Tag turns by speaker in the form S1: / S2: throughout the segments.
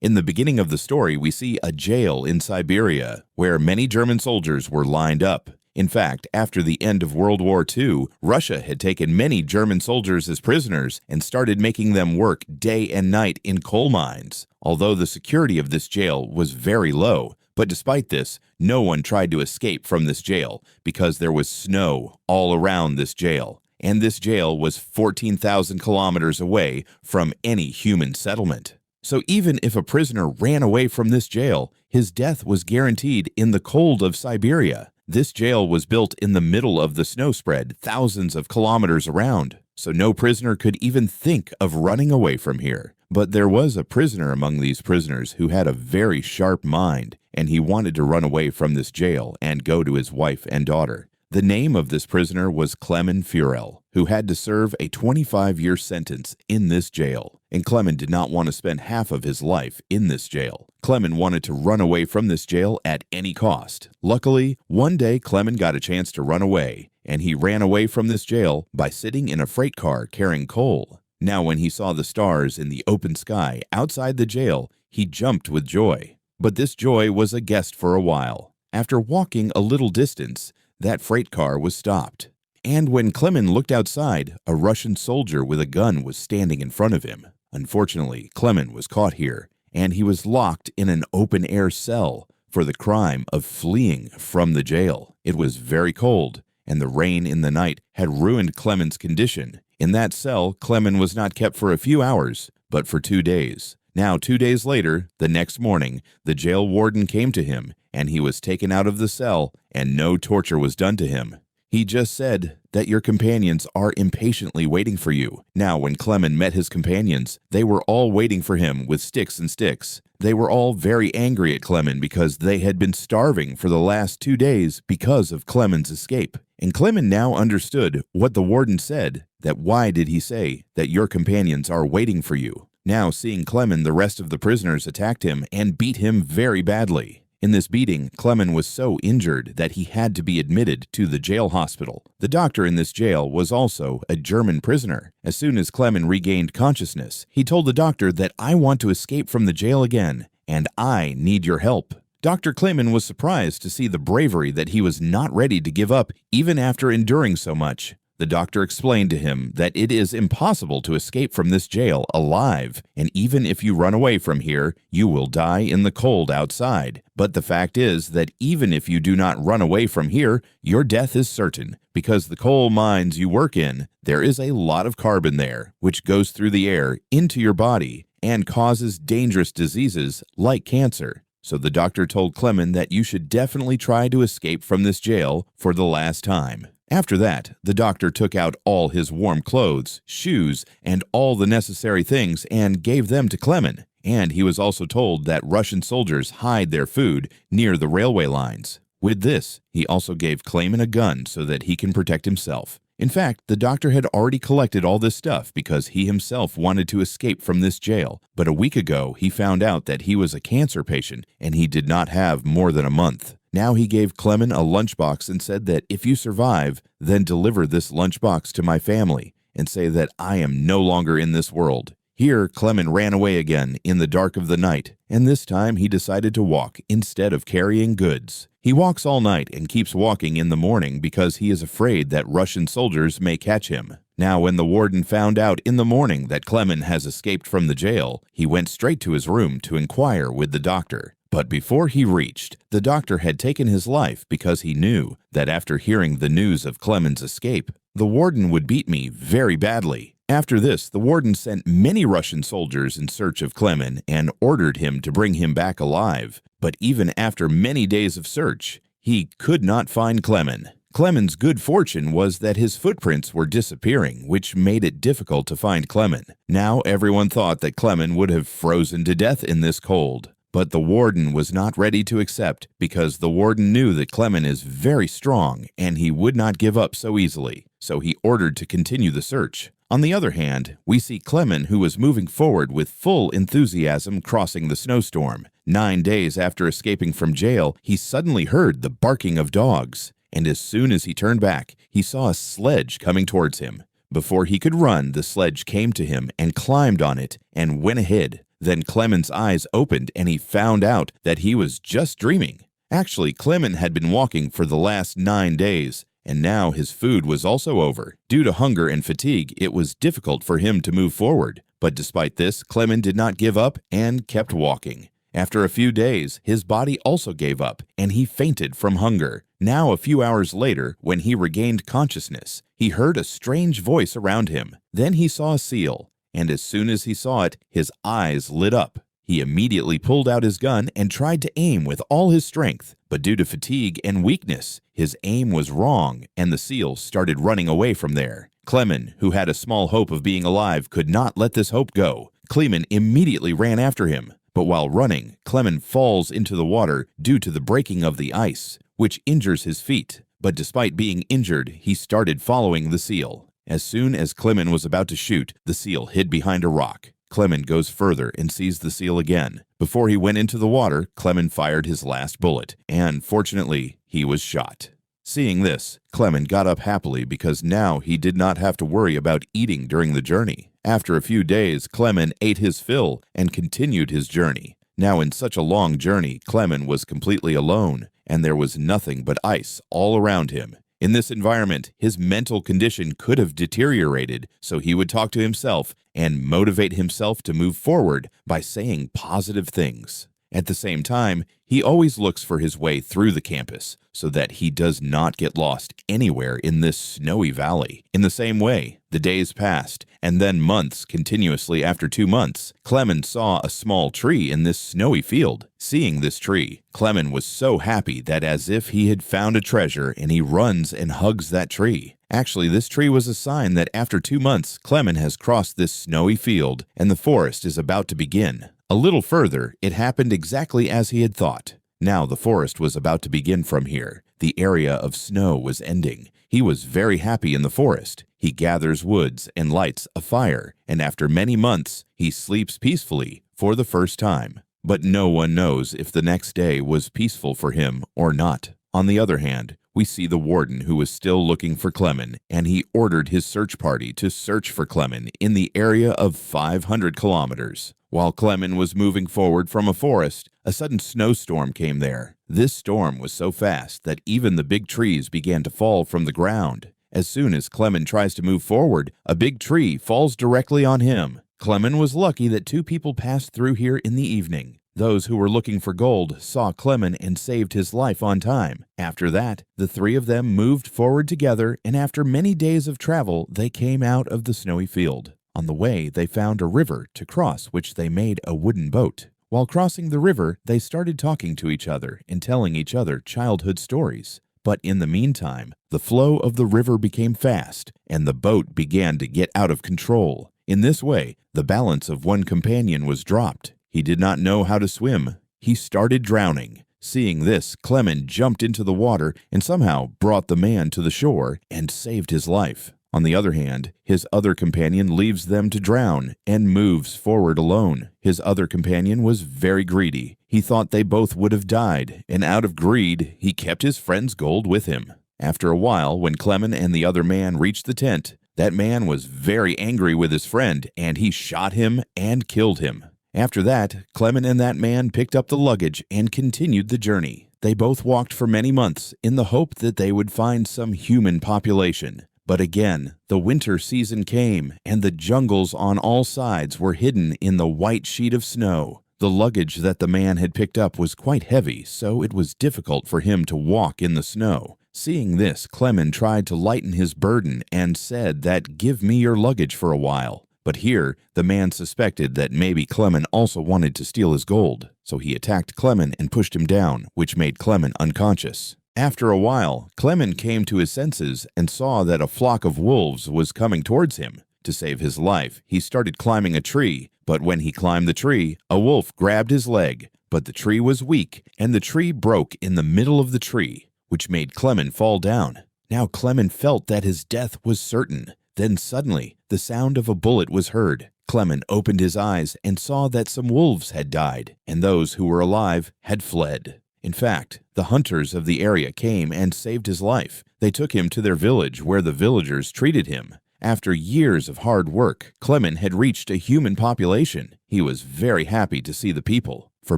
S1: In the beginning of the story, we see a jail in Siberia where many German soldiers were lined up. In fact, after the end of World War II, Russia had taken many German soldiers as prisoners and started making them work day and night in coal mines. Although the security of this jail was very low, but despite this, no one tried to escape from this jail because there was snow all around this jail. And this jail was 14,000 kilometers away from any human settlement. So even if a prisoner ran away from this jail, his death was guaranteed in the cold of Siberia. This jail was built in the middle of the snow spread, thousands of kilometers around, so no prisoner could even think of running away from here. But there was a prisoner among these prisoners who had a very sharp mind, and he wanted to run away from this jail and go to his wife and daughter. The name of this prisoner was Clement Furel, who had to serve a 25-year sentence in this jail. And Clement did not want to spend half of his life in this jail. Clement wanted to run away from this jail at any cost. Luckily, one day Clement got a chance to run away, and he ran away from this jail by sitting in a freight car carrying coal. Now, when he saw the stars in the open sky outside the jail, he jumped with joy. But this joy was a guest for a while. After walking a little distance, that freight car was stopped. And when Clement looked outside, a Russian soldier with a gun was standing in front of him. Unfortunately, Clement was caught here, and he was locked in an open-air cell for the crime of fleeing from the jail. It was very cold, and the rain in the night had ruined Clement's condition. In that cell, Clement was not kept for a few hours, but for 2 days. Now, 2 days later, the next morning, the jail warden came to him, and he was taken out of the cell, and no torture was done to him. He just said that your companions are impatiently waiting for you. Now, when Clement met his companions, they were all waiting for him with sticks and sticks. They were all very angry at Clement because they had been starving for the last 2 days because of Clement's escape. And Clement now understood what the warden said, that why did he say that your companions are waiting for you? Now, seeing Clement, the rest of the prisoners attacked him and beat him very badly. In this beating, Clement was so injured that he had to be admitted to the jail hospital. The doctor in this jail was also a German prisoner. As soon as Clement regained consciousness, he told the doctor that I want to escape from the jail again, and I need your help. Dr. Clement was surprised to see the bravery that he was not ready to give up even after enduring so much. The doctor explained to him that it is impossible to escape from this jail alive, and even if you run away from here, you will die in the cold outside. But the fact is that even if you do not run away from here, your death is certain, because the coal mines you work in, there is a lot of carbon there, which goes through the air into your body and causes dangerous diseases like cancer. So the doctor told Clement that you should definitely try to escape from this jail for the last time. After that, the doctor took out all his warm clothes, shoes, and all the necessary things and gave them to Clement. And he was also told that Russian soldiers hide their food near the railway lines. With this, he also gave Clement a gun so that he can protect himself. In fact, the doctor had already collected all this stuff because he himself wanted to escape from this jail. But a week ago, he found out that he was a cancer patient and he did not have more than a month. Now he gave Clement a lunchbox and said that if you survive, then deliver this lunchbox to my family and say that I am no longer in this world. Here, Clement ran away again in the dark of the night, and this time he decided to walk instead of carrying goods. He walks all night and keeps walking in the morning because he is afraid that Russian soldiers may catch him. Now, when the warden found out in the morning that Clement has escaped from the jail, he went straight to his room to inquire with the doctor. But before he reached, the doctor had taken his life because he knew that after hearing the news of Clement's escape, the warden would beat me very badly. After this, the warden sent many Russian soldiers in search of Clement and ordered him to bring him back alive. But even after many days of search, he could not find Clement. Clement's good fortune was that his footprints were disappearing, which made it difficult to find Clement. Now everyone thought that Clement would have frozen to death in this cold. But the warden was not ready to accept because the warden knew that Clement is very strong and he would not give up so easily, so he ordered to continue the search. On the other hand, we see Clement, who was moving forward with full enthusiasm, crossing the snowstorm. 9 days after escaping from jail, he suddenly heard the barking of dogs, and as soon as he turned back, he saw a sledge coming towards him. Before he could run, the sledge came to him and climbed on it and went ahead. Then Clement's eyes opened and he found out that he was just dreaming. Actually, Clement had been walking for the last 9 days, and now his food was also over. Due to hunger and fatigue, it was difficult for him to move forward. But despite this, Clement did not give up and kept walking. After a few days, his body also gave up, and he fainted from hunger. Now, a few hours later, when he regained consciousness, he heard a strange voice around him. Then he saw a seal, and as soon as he saw it, his eyes lit up. He immediately pulled out his gun and tried to aim with all his strength, but due to fatigue and weakness, his aim was wrong, and the seal started running away from there. Clement, who had a small hope of being alive, could not let this hope go. Clement immediately ran after him, but while running, Clement falls into the water due to the breaking of the ice, which injures his feet. But despite being injured, he started following the seal. As soon as Clement was about to shoot, the seal hid behind a rock. Clement goes further and sees the seal again. Before he went into the water, Clement fired his last bullet, and fortunately, he was shot. Seeing this, Clement got up happily because now he did not have to worry about eating during the journey. After a few days, Clement ate his fill and continued his journey. Now in such a long journey, Clement was completely alone, and there was nothing but ice all around him. In this environment, his mental condition could have deteriorated, so he would talk to himself and motivate himself to move forward by saying positive things. At the same time, he always looks for his way through the campus so that he does not get lost anywhere in this snowy valley. In the same way, the days passed, and then months continuously. After 2 months, Clement saw a small tree in this snowy field. Seeing this tree, Clement was so happy that as if he had found a treasure, and he runs and hugs that tree. Actually, this tree was a sign that after 2 months, Clement has crossed this snowy field, and the forest is about to begin. A little further, it happened exactly as he had thought. Now the forest was about to begin from here. The area of snow was ending. He was very happy in the forest. He gathers woods and lights a fire, and after many months, he sleeps peacefully for the first time. But no one knows if the next day was peaceful for him or not. On the other hand, we see the warden who was still looking for Clement, and he ordered his search party to search for Clement in the area of 500 kilometers. While Clement was moving forward from a forest, a sudden snowstorm came there. This storm was so fast that even the big trees began to fall from the ground. As soon as Clement tries to move forward, a big tree falls directly on him. Clement was lucky that 2 people passed through here in the evening. Those who were looking for gold saw Clement and saved his life on time. After that, the 3 of them moved forward together, and after many days of travel, they came out of the snowy field. On the way, they found a river to cross, which they made a wooden boat. While crossing the river, they started talking to each other and telling each other childhood stories. But in the meantime, the flow of the river became fast, and the boat began to get out of control. In this way, the balance of one companion was dropped. He did not know how to swim. He started drowning. Seeing this, Clement jumped into the water and somehow brought the man to the shore and saved his life. On the other hand, his other companion leaves them to drown and moves forward alone. His other companion was very greedy. He thought they both would have died, and out of greed, he kept his friend's gold with him. After a while, when Clement and the other man reached the tent, that man was very angry with his friend, and he shot him and killed him. After that, Clement and that man picked up the luggage and continued the journey. They both walked for many months in the hope that they would find some human population. But again, the winter season came, and the jungles on all sides were hidden in the white sheet of snow. The luggage that the man had picked up was quite heavy, so it was difficult for him to walk in the snow. Seeing this, Clement tried to lighten his burden and said that, "Give me your luggage for a while." But here, the man suspected that maybe Clement also wanted to steal his gold, so he attacked Clement and pushed him down, which made Clement unconscious. After a while, Clement came to his senses and saw that a flock of wolves was coming towards him. To save his life, he started climbing a tree, but when he climbed the tree, a wolf grabbed his leg, but the tree was weak, and the tree broke in the middle of the tree, which made Clement fall down. Now Clement felt that his death was certain. Then suddenly, the sound of a bullet was heard. Clement opened his eyes and saw that some wolves had died, and those who were alive had fled. In fact, the hunters of the area came and saved his life. They took him to their village where the villagers treated him. After years of hard work, Clement had reached a human population. He was very happy to see the people. For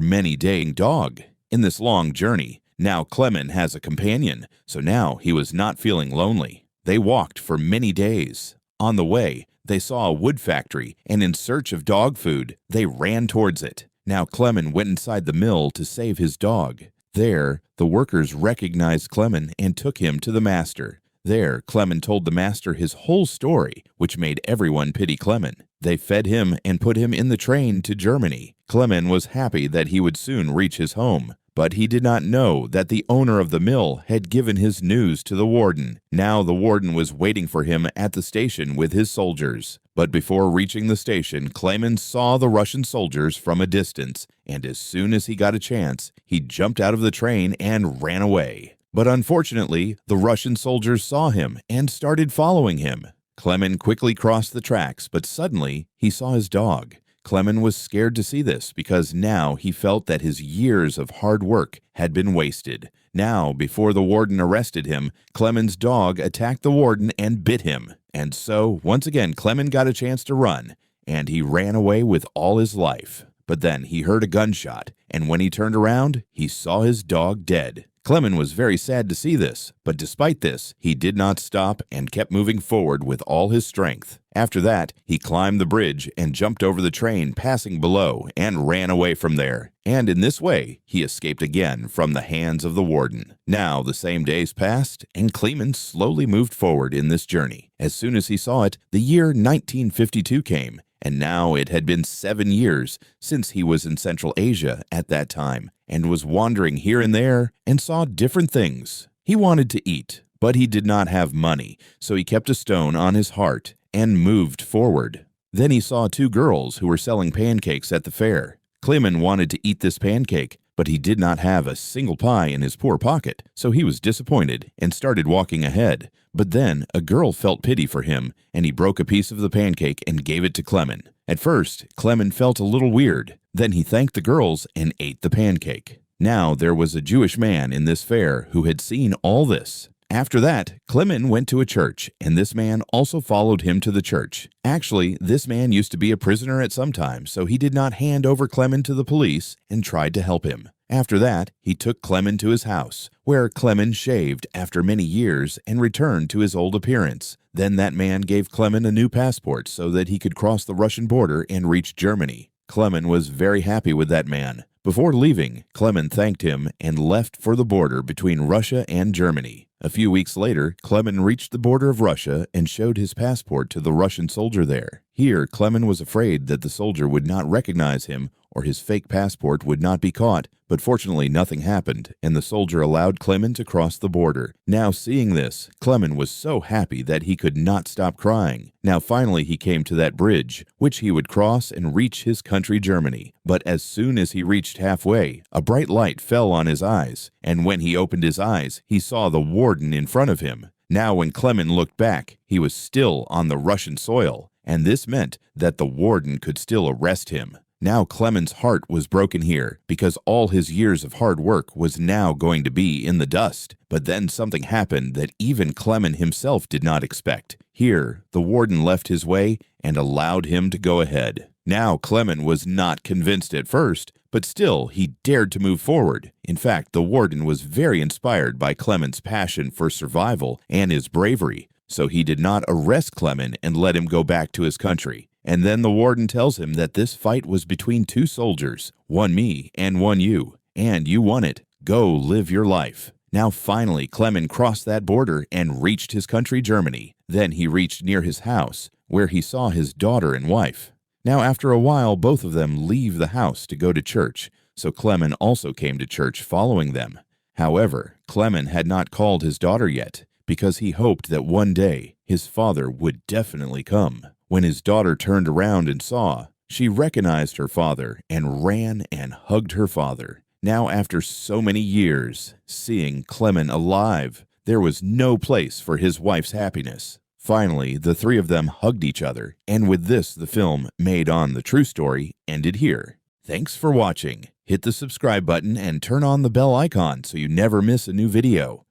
S1: many-daying dog. In this long journey, now Clement has a companion, so now he was not feeling lonely. They walked for many days. On the way, they saw a wood factory, and in search of dog food, they ran towards it. Now Clement went inside the mill to save his dog. There, the workers recognized Clement and took him to the master. There, Clement told the master his whole story, which made everyone pity Clement. They fed him and put him in the train to Germany. Clement was happy that he would soon reach his home. But he did not know that the owner of the mill had given his news to the warden. Now the warden was waiting for him at the station with his soldiers. But before reaching the station, Clement saw the Russian soldiers from a distance, and as soon as he got a chance, he jumped out of the train and ran away. But unfortunately, the Russian soldiers saw him and started following him. Clement quickly crossed the tracks, but suddenly he saw his dog. Clement was scared to see this because now he felt that his years of hard work had been wasted. Now, before the warden arrested him, Clement's dog attacked the warden and bit him. And so, once again, Clement got a chance to run, and he ran away with all his life. But then he heard a gunshot, and when he turned around, he saw his dog dead. Clement was very sad to see this, but despite this, he did not stop and kept moving forward with all his strength. After that, he climbed the bridge and jumped over the train passing below and ran away from there. And in this way, he escaped again from the hands of the warden. Now, the same days passed, and Clement slowly moved forward in this journey. As soon as he saw it, the year 1952 came, and now it had been 7 years since he was in Central Asia at that time, and was wandering here and there and saw different things. He wanted to eat, but he did not have money, so he kept a stone on his heart and moved forward. Then he saw 2 girls who were selling pancakes at the fair. Clement wanted to eat this pancake, but he did not have a single pie in his poor pocket, so he was disappointed and started walking ahead. But then a girl felt pity for him, and he broke a piece of the pancake and gave it to Clement. At first, Clement felt a little weird. Then he thanked the girls and ate the pancake. Now there was a Jewish man in this fair who had seen all this. After that, Clement went to a church, and this man also followed him to the church. Actually, this man used to be a prisoner at some time, so he did not hand over Clement to the police and tried to help him. After that, he took Clement to his house, where Clement shaved after many years and returned to his old appearance. Then that man gave Clement a new passport so that he could cross the Russian border and reach Germany. Clement was very happy with that man. Before leaving, Clement thanked him and left for the border between Russia and Germany. A few weeks later, Clement reached the border of Russia and showed his passport to the Russian soldier there. Here, Clement was afraid that the soldier would not recognize him or his fake passport would not be caught, but fortunately nothing happened, and the soldier allowed Clement to cross the border. Now seeing this, Clement was so happy that he could not stop crying. Now finally he came to that bridge, which he would cross and reach his country Germany. But as soon as he reached halfway, a bright light fell on his eyes, and when he opened his eyes, he saw the warden in front of him. Now when Clement looked back, he was still on the Russian soil, and this meant that the warden could still arrest him. Now Clement's heart was broken here, because all his years of hard work was now going to be in the dust. But then something happened that even Clement himself did not expect. Here, the warden left his way and allowed him to go ahead. Now Clement was not convinced at first, but still he dared to move forward. In fact, the warden was very inspired by Clement's passion for survival and his bravery, so he did not arrest Clement and let him go back to his country. And then the warden tells him that this fight was between 2 soldiers, one me and one you, and you won it. Go live your life. Now finally Clement crossed that border and reached his country Germany. Then he reached near his house, where he saw his daughter and wife. Now after a while both of them leave the house to go to church, so Clement also came to church following them. However, Clement had not called his daughter yet, because he hoped that one day his father would definitely come. When his daughter turned around and saw, she recognized her father and ran and hugged her father. Now after so many years, seeing Clement alive, there was no place for his wife's happiness. Finally, the 3 of them hugged each other, and with this the film made on the true story ended here. Thanks for watching. Hit the subscribe button and turn on the bell icon so you never miss a new video.